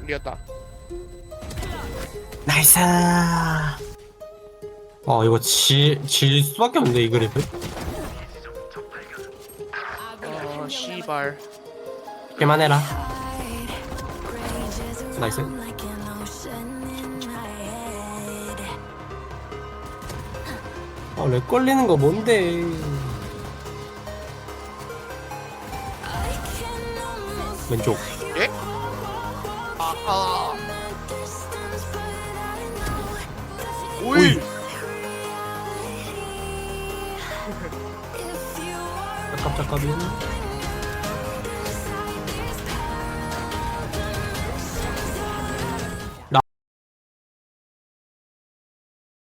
이겼다. 나이스. 이거 질 수밖에 없는데 이 그립은. 씨발. 그만해라. 나이스. 렉 걸리는 거 뭔데? 왼쪽. 예? 아하. 오이. 깜짝깜짝이야.